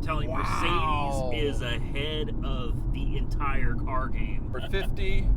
I'm telling you, Mercedes is ahead of the entire car game. For 50.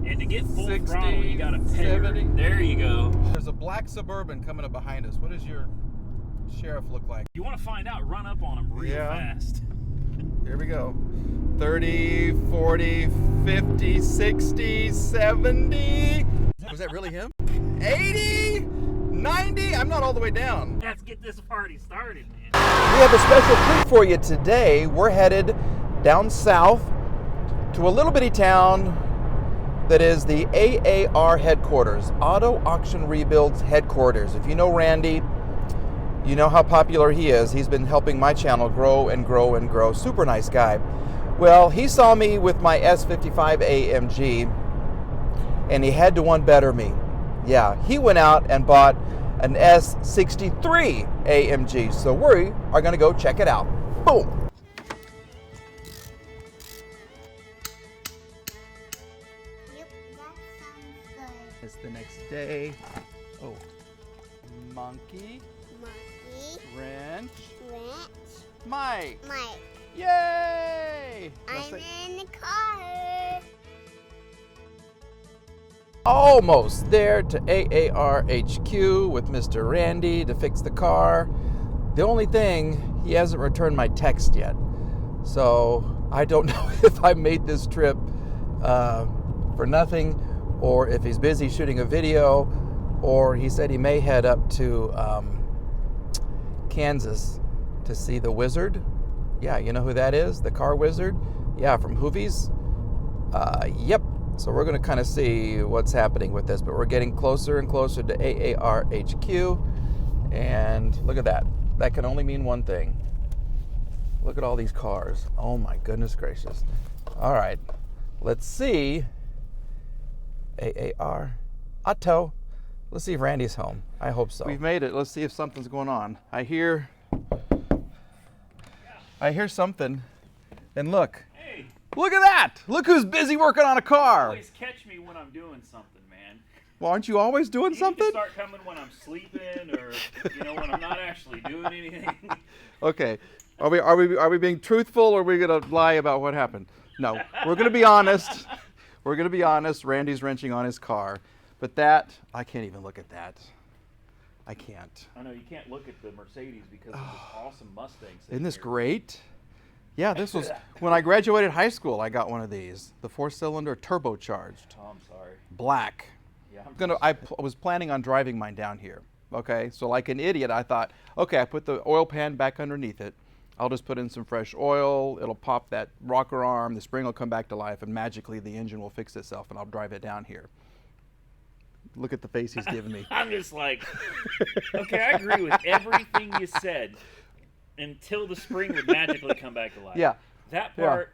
And to get full 60, throttle, you got to pay. 70. There you go. There's a black Suburban coming up behind us. What does your Sheriff look like? You want to find out, run up on him real fast. Here we go. 30, 40, 50, 60, 70. Was that really him? 80, 90. I'm not all the way down. Let's get this party started, man. We have a special treat for you today. We're headed down south to a little bitty town that is the AAR headquarters, Auto Auction Rebuilds headquarters. If you know Randy, you know how popular he is. He's been helping my channel grow and grow and grow. Super nice guy. Well, he saw me with my S63 AMG, and he had to one better me. Yeah, he went out and bought an S63 AMG. So we are going to go check it out. Boom. Yep, that sounds good. It's the next day. Oh, monkey, wrench, Mike. Yay! I'm in the car. Almost there to AAR HQ with Mr. Randy to fix the car. The only thing, he hasn't returned my text yet. So I don't know if I made this trip for nothing, or if he's busy shooting a video, or he said he may head up to Kansas to see the Wizard. Yeah, you know who that is? The car wizard? Yeah, from Hoovies. Yep. So we're going to kind of see what's happening with this, but we're getting closer and closer to AAR HQ. And look at that. That can only mean one thing. Look at all these cars. Oh my goodness gracious. All right. Let's see. AAR Auto. Let's see if Randy's home. I hope so. We've made it. Let's see if something's going on. I hear something. And look. Hey. Look at that. Look who's busy working on a car. Always catch me when I'm doing something, man. Well, aren't you always doing something? You start coming when I'm sleeping, or when I'm not actually doing anything. Okay. Are we being truthful, or are we gonna lie about what happened? No. We're gonna be honest. We're gonna be honest. Randy's wrenching on his car. But that, I can't even look at that. I can't. I know you can't look at the Mercedes because of this awesome Mustang. Isn't this great? Yeah, this was when I graduated high school. I got one of these, the 4-cylinder turbocharged. Oh, I'm sorry. Black. Yeah. I was planning on driving mine down here. Okay, so like an idiot, I thought, okay, I put the oil pan back underneath it. I'll just put in some fresh oil. It'll pop that rocker arm. The spring will come back to life, and magically the engine will fix itself, and I'll drive it down here. Look at the face he's giving me. I'm just like, okay, I agree with everything you said until the spring would magically come back to life. Yeah. That part,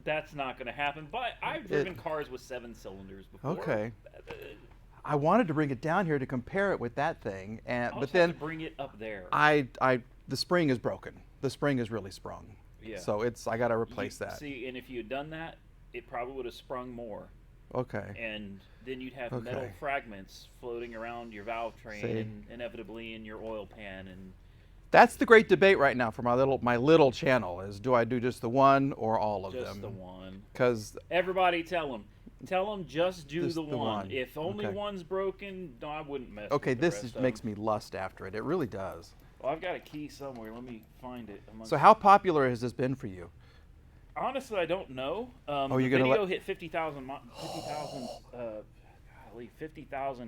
that's not going to happen. But I've driven cars with 7 cylinders before. Okay. I wanted to bring it down here to compare it with that thing, but then to bring it up there. The spring is broken. The spring is really sprung. Yeah. So I got to replace that. See, and if you had done that, it probably would have sprung more. Okay. And then you'd have metal fragments floating around your valve train and inevitably in your oil pan. And that's the great debate right now for my little channel is, do I do just the one or all of them? Just the one. Because everybody tell them just do the one. If only one's broken, no, I wouldn't mess with okay, the this rest makes me lust after it. It really does. Well, I've got a key somewhere. Let me find it. So how popular has this been for you? Honestly, I don't know. The video hit 50,000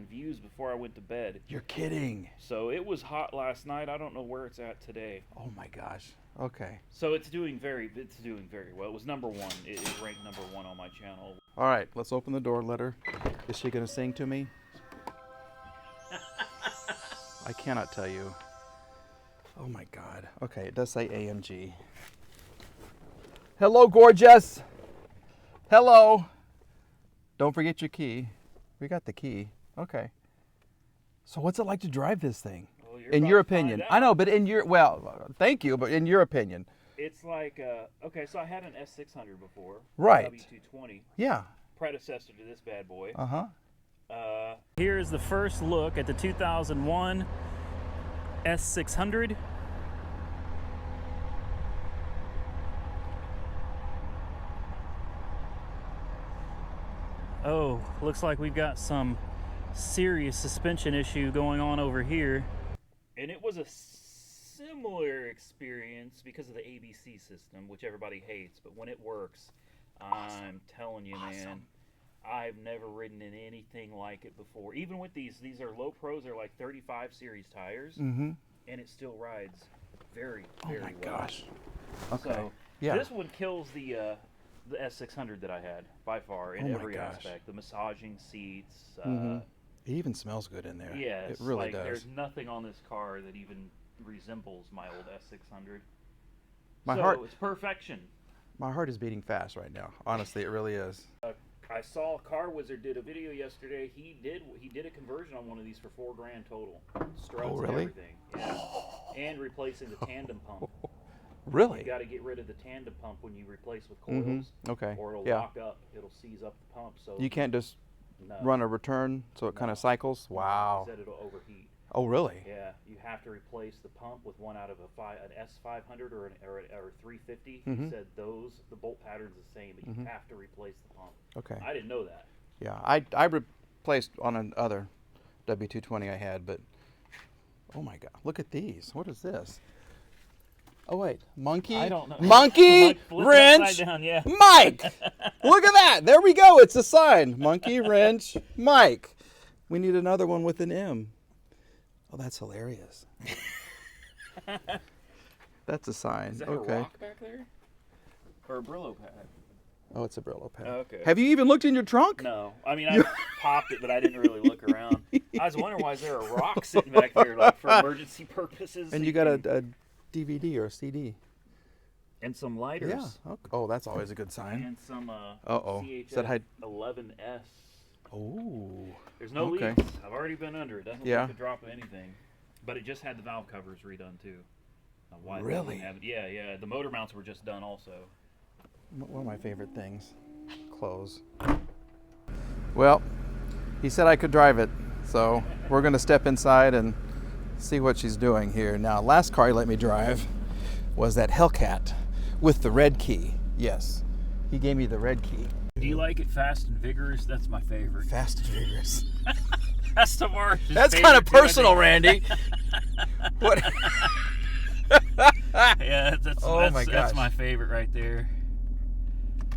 views before I went to bed. You're kidding. So it was hot last night. I don't know where it's at today. Oh my gosh. Okay. So it's doing very well. It was number 1. It is ranked number 1 on my channel. All right, let's open the door. Let her. Is she gonna sing to me? I cannot tell you. Oh my God. Okay, it does say AMG. Hello, gorgeous. Hello. Don't forget your key. We got the key. Okay. So what's it like to drive this thing? Well, in your opinion. I know, but thank you, but in your opinion. It's like, okay, so I had an S600 before. Right. W220. Yeah. Predecessor to this bad boy. Uh-huh. Here's the first look at the 2001 S600. Oh, looks like we've got some serious suspension issue going on over here. And it was a similar experience because of the ABC system, which everybody hates, but when it works, I'm telling you, man, I've never ridden in anything like it before. Even with these are low pros, they're like 35 series tires, and it still rides very, very well. Oh my gosh. Okay. So this one kills the S600 that I had by far in every aspect. The massaging seats. It even smells good in there. Yes, it really does. There's nothing on this car that even resembles my old S600. My heart, it's perfection. My heart is beating fast right now. Honestly, it really is. I saw Car Wizard did a video yesterday. He did a conversion on one of these for $4 grand total. Struts and everything. Yeah. And replacing the tandem pump. Really? You got to get rid of the tandem pump when you replace with coils. Okay. Or it'll lock up. It'll seize up the pump. So you can't just run a return so it kind of cycles? Wow. He said it'll overheat. Oh, really? Yeah. You have to replace the pump with one out of an S500 or a 350. He said the bolt pattern's the same, but you have to replace the pump. Okay. I didn't know that. Yeah, I replaced on another W220 I had, but oh my God, look at these. What is this? Oh wait, monkey. I don't know. Monkey wrench. Upside down, yeah. Mike. Look at that. There we go. It's a sign. Monkey wrench. Mike. We need another one with an M. Oh, that's hilarious. That's a sign. Is that a rock back there? Or a Brillo pad? Oh, it's a Brillo pad. Okay. Have you even looked in your trunk? No. I mean, I popped it, but I didn't really look around. I was wondering why is there a rock sitting back there, like for emergency purposes. And you got a DVD or a CD. And some lighters. Yeah. Okay. Oh, that's always a good sign. And some CHF 11S. Oh. There's no leaks. I've already been under it. Doesn't look like a drop of anything. But it just had the valve covers redone too. Why really? Yeah. The motor mounts were just done also. One of my favorite things. Clothes. Well, he said I could drive it. So we're going to step inside and see what she's doing here. Now, last car he let me drive was that Hellcat with the red key. Yes. He gave me the red key. Do you like it fast and vigorous? That's my favorite. Fast and vigorous. That's Tamar's favorite. That's kind of personal, Randy. What? Yeah, that's my favorite right there.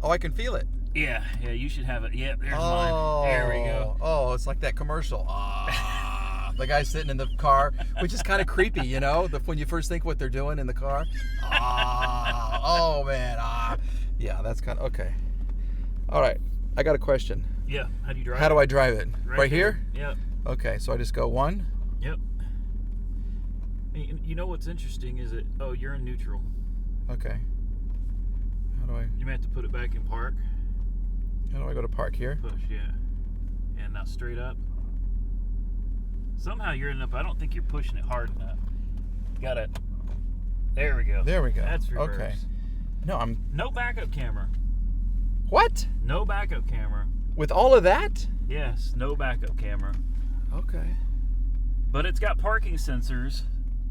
Oh, I can feel it. Yeah, you should have it. Yeah, there's mine. There we go. Oh, it's like that commercial. The guy sitting in the car, which is kind of creepy, you know, when you first think what they're doing in the car. Oh, man. Yeah, that's kind of, okay. All right, I got a question. Yeah, how do you drive it? How do I drive it? Right here? Yep. Okay, so I just go one? Yep. You know what's interesting is you're in neutral. Okay. How do I? You may have to put it back in park. How do I go to park here? Push, yeah. And now straight up. Somehow you're I don't think you're pushing it hard enough. Got it. There we go. There we go. That's reverse. Okay. No backup camera. What? No backup camera. With all of that? Yes, no backup camera. Okay. But it's got parking sensors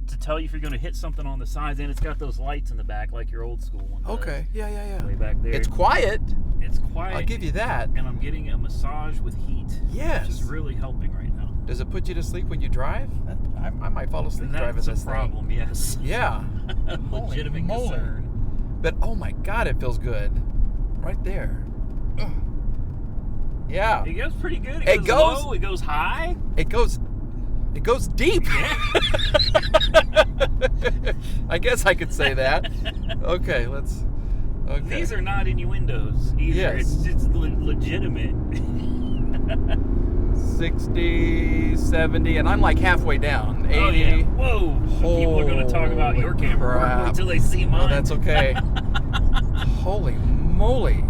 to tell you if you're going to hit something on the sides, and it's got those lights in the back like your old school one does. Okay. Yeah. Way back there. It's quiet. It's quiet. I'll give you that. And I'm getting a massage with heat. Yes. Which is really helping right now. Does it put you to sleep when you drive? I might fall asleep driving this thing. That's a problem, yes. Yeah. Legitimate concern. But oh my God, it feels good. Right there. Ugh. Yeah. It goes pretty good. It goes low. It goes high. It goes deep. Yeah. I guess I could say that. Okay, okay. These are not innuendos either. Yes. It's legitimate. 60, 70, and I'm like halfway down. 80. Oh, yeah. Whoa. People are going to talk about your camera until they see mine. Oh, that's okay. Holy moly.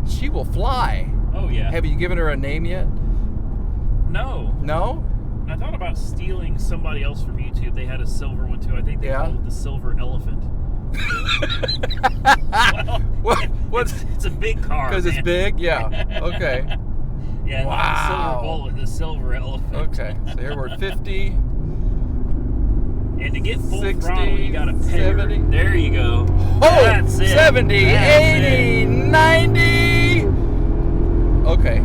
She will fly. Oh, yeah. Have you given her a name yet? No. No? I thought about stealing somebody else from YouTube. They had a silver one, too. I think they called it the Silver Elephant. Well, it's a big car. Because it's big? Yeah. Okay. Yeah, wow. Not the silver bullet, the Silver Elephant. Okay. So here we're at 50. And to get full 60, throttle, you got to pay. 70. There you go. Oh, That's it. 70, That's 80, it. 90. Okay.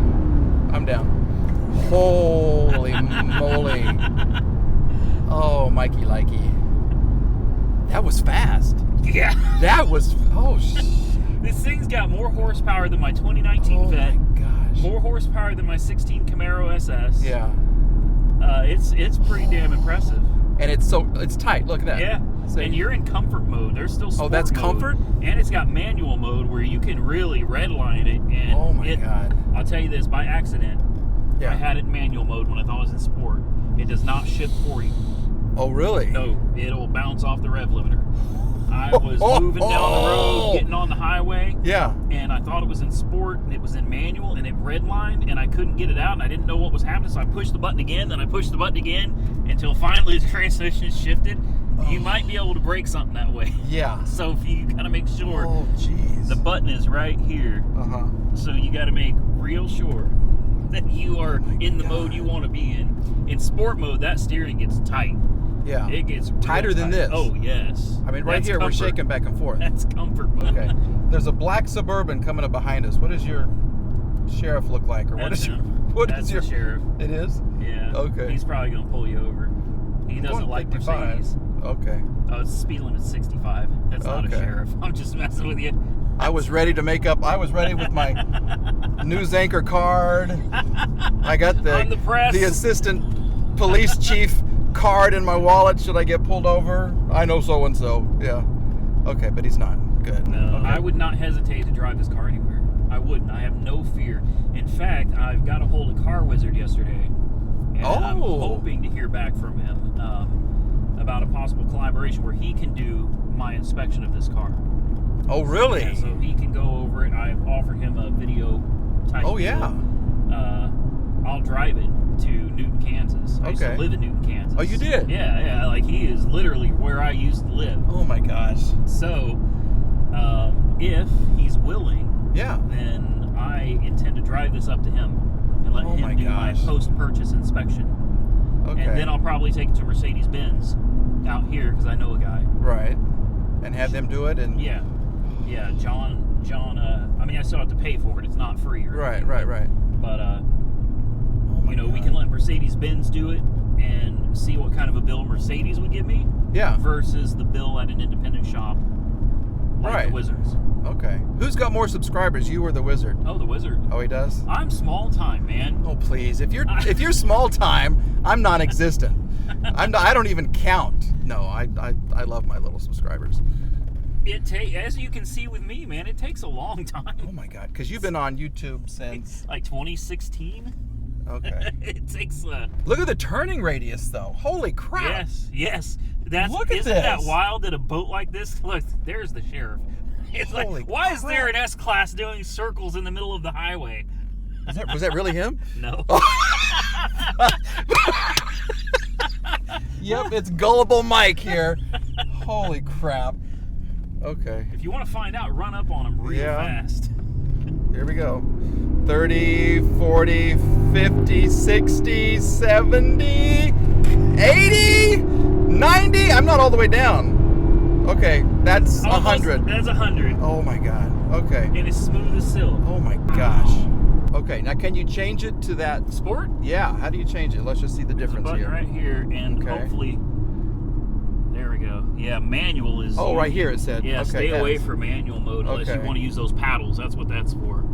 I'm down. Holy moly. Oh, Mikey likey. That was fast. Yeah. That was, oh, This thing's got more horsepower than my 2019 Vet. Oh my gosh. More horsepower than my 16 Camaro SS. Yeah. It's pretty damn impressive. And it's tight. Look at that. Yeah. See? And you're in comfort mode. There's still sport that's mode. comfort? And it's got manual mode where you can really redline it. And Oh my God. I'll tell you this, by accident, Yeah. I had it in manual mode when I thought it was in sport. It does not shift 40. Oh, really? No, it'll bounce off the rev limiter. I was moving down the road, getting on the highway, Yeah. and I thought it was in sport, and it was in manual, and it redlined, and I couldn't get it out, and I didn't know what was happening, so I pushed the button again, then I pushed the button again, until finally the transmission shifted. You might be able to break something that way. Yeah. So if you gotta make sure Oh, jeez. the button is right here, Uh-huh. so you gotta make real sure that you are in the mode you want to be in. In sport mode, that steering gets tight. Yeah. It gets real Tighter than tight. this. Oh, yes. I mean, right That's here, comfort. we're shaking back and forth. That's comfort mode. Okay. There's a black Suburban coming up behind us. What does your sheriff look like? Or what That's is your... him. What That's is your... the sheriff. It is? Yeah. Okay. He's probably going to pull you over. He doesn't Going like 55. Mercedes. Okay. Oh, it's speed limit 65. That's not a Okay. sheriff. I'm just messing with you. I was ready to make up. I was ready with my news anchor card. I got On the press. the assistant police chief card in my wallet. Should I get pulled over? I know so and so. Yeah. Okay, but he's not. Good. No, Okay. I would not hesitate to drive this car anywhere. I wouldn't. I have no fear. In fact, I've got a hold of Car Wizard yesterday, and I'm hoping to hear back from him about a possible collaboration where he can do my inspection of this car. Oh, really? Yeah, so he can go over it. I've offered him a video type. Oh, yeah. deal. I'll drive it to Newton, Kansas. I used to Okay. live in Newton, Kansas. Oh, you did? Yeah. Like he is literally where I used to live. Oh my gosh. So, if he's willing, Yeah. then I intend to drive this up to him and let Oh my him do my gosh. post-purchase inspection. Okay. And then I'll probably take it to Mercedes Benz out here because I know a guy. Right. And have them do it and. Yeah, John. I mean, I still have to pay for it. It's not free. Or anything, Right. But Oh my we God. can let Mercedes Benz do it and see what kind of a bill Mercedes would give me Yeah. versus the bill at an independent shop like Right. the Wizards. Okay. Who's got more subscribers, you or the Wizard? Oh, the Wizard. Oh, he does. I'm small time, man. Oh, please. If you're small time, I'm non-existent. I don't even count. No, I love my little subscribers. As you can see with me, man, it takes a long time. Oh my God, because you've been on YouTube since. Like 2016. Okay. It takes. Look at the turning radius, though. Holy crap. Yes. Look at Isn't that this. wild that a boat like this? Look, there's the sheriff. It's Holy like, why is there crap. an S-Class doing circles in the middle of the highway? Was that really him? No. Yep, it's gullible Mike here. Holy crap. Okay. If you want to find out, run up on him real fast. Here we go. 30, 40, 50, 60, 70, 80, 90. I'm not all the way down. Okay, that's 100. That's 100. Oh my God. Okay. And it's smooth as silk. Oh my gosh. Okay, now can you change it to that? Sport? Yeah, how do you change it? Let's just see the There's a difference button here. right here, and Okay. hopefully, there we go. Yeah, manual is. Oh, right here it said. Yeah, Okay, stay away yes. from manual mode unless you Okay. want to use those paddles. That's what that's for.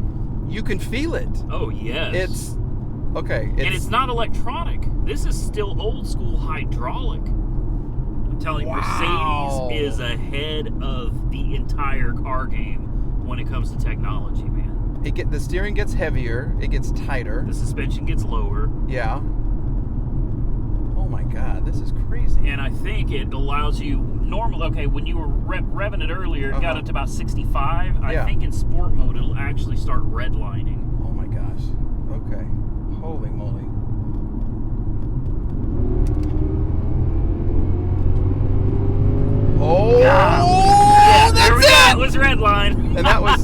You can feel it. Oh yes. It's okay. And it's not electronic. This is still old school hydraulic. I'm telling you, Wow. Mercedes is ahead of the entire car game when it comes to technology, man. the steering gets heavier. It gets tighter. The suspension gets lower. Yeah. Oh my God, this is crazy. And I think it allows you okay, when you were revving it earlier, it got Uh-huh. it to about 65. Yeah. I think in sport mode, it'll actually start redlining. Oh my gosh. Okay. Holy moly. Oh, Yeah, there we that's go. it! It was redline. And that was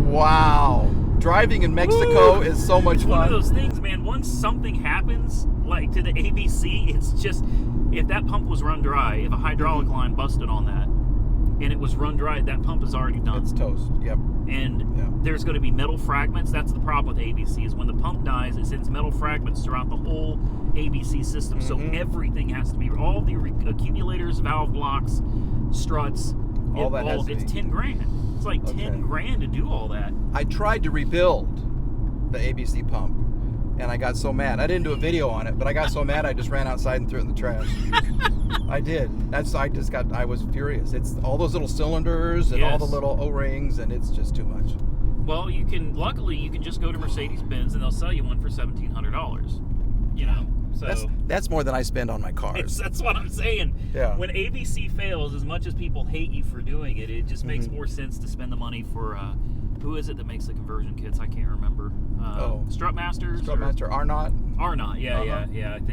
wow. Driving in Mexico is so much One of fun. those things, man. Once something happens, like to the ABC, it's just if that pump was run dry, if a hydraulic line busted on that, and it was run dry, that pump is already done. It's toast. Yep. And there's going to be metal fragments. That's the problem with ABC, is when the pump dies, it sends metal fragments throughout the whole ABC system. So everything has to be, all the accumulators, valve blocks, struts, All that has to it's be. 10 grand. It's like 10 grand to do all that. I tried to rebuild the ABC pump, and I got so mad. I didn't do a video on it, but I got so mad I just ran outside and threw it in the trash. I did. I was furious. It's all those little cylinders and all the little O-rings, and it's just too much. Well, luckily you can just go to Mercedes-Benz and they'll sell you one for $1,700. You know, so that's more than I spend on my cars. That's what I'm saying. Yeah. When ABC fails, as much as people hate you for doing it, it just makes more sense to spend the money for who is it that makes the conversion kits? I can't remember. Strutmasters. Strutmaster, Arnott. Arnott, yeah.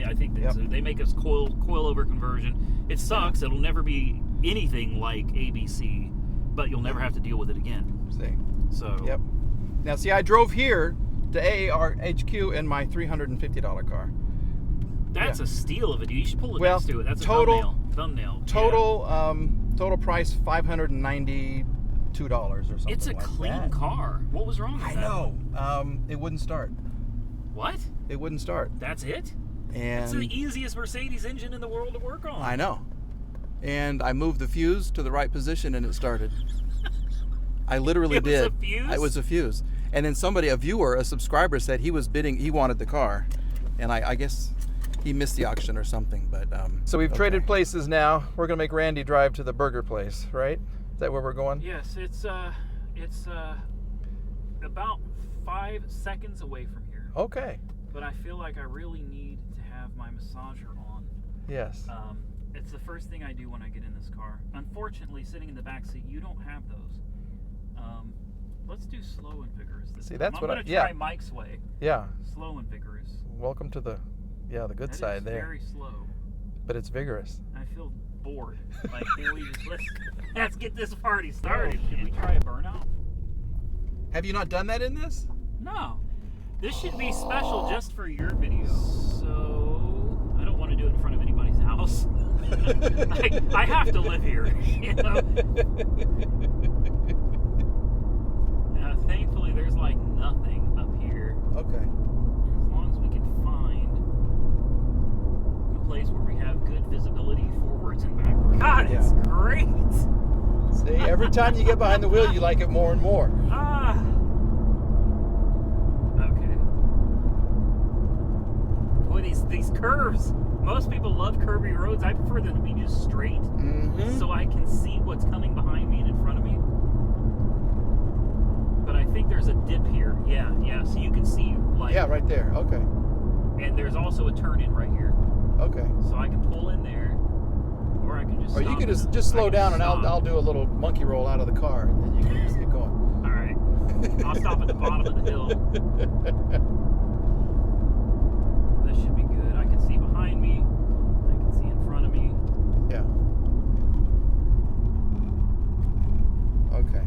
I think they make us coil-over conversion. It sucks. It'll never be anything like ABC, but you'll never have to deal with it again. See. So. Yep. Now, see, I drove here to AAR HQ in my $350 car. That's a steal of it. You should pull it Well, next to it. That's a thumbnail. Total price $592 or something. It's a like clean that. car. What was wrong with that? I know. It wouldn't start. What? It wouldn't start. That's it? And It's the easiest Mercedes engine in the world to work on. I know. And I moved the fuse to the right position and it started. I literally did. It was a fuse? It was a fuse. And then a subscriber said he wanted the car. And I guess he missed the auction or something. But so we've traded places now. We're going to make Randy drive to the burger place, right? Is that where we're going? Yes, it's about 5 seconds away from here. Okay. But I feel like I really need to have my massager on. Yes. It's the first thing I do when I get in this car. Unfortunately, sitting in the back seat, you don't have those. Let's do slow and vigorous this time. That's I'm what going to try Mike's way. Yeah. Slow and vigorous. Welcome to the good side there. Very slow. But it's vigorous. I feel bored. Like, can we just let's get this party started. Should we try a burnout? Have you not done that in this? No. This should be special just for your video. So I don't want to do it in front of anybody's house. I have to live here, you know. Thankfully, there's like nothing up here. Okay. As long as we can find a place where we have good visibility forwards and backwards. God, it's great. See, every time you get behind the wheel, you like it more and more. Okay. Boy, these curves. Most people love curvy roads. I prefer them to be just straight, so I can see what's coming behind me and in front of me. But I think there's a dip here. Yeah. So you can see, like. Yeah, right there. Okay. And there's also a turn in right here. Okay. So I can pull in there, or I can just. Or you could just slow down, and I'll do a little monkey roll out of the car, and then you can just get going. All right. I'll stop at the bottom of the hill. This should be good. I can see behind me. I can see in front of me. Yeah. Okay.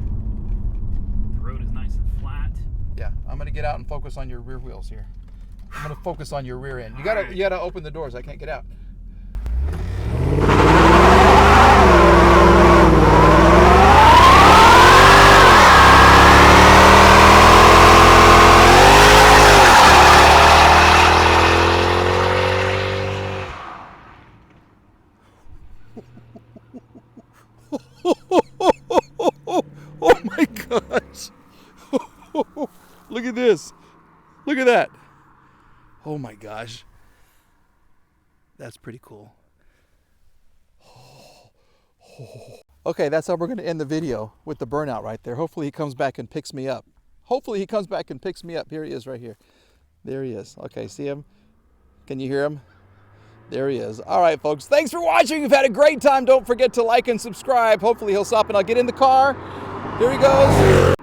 The road is nice and flat. Yeah, I'm gonna get out and focus on your rear wheels here. I'm gonna focus on your rear end. You gotta open the doors. I can't get out. Oh my gosh. Look at this. Look at that. Oh my gosh. That's pretty cool. Okay, that's how we're going to end the video, with the burnout right there. Hopefully he comes back and picks me up. Here he is right here. There he is. Okay, see him? Can you hear him? There he is. All right, folks. Thanks for watching. We've had a great time. Don't forget to like and subscribe. Hopefully he'll stop and I'll get in the car. Here he goes.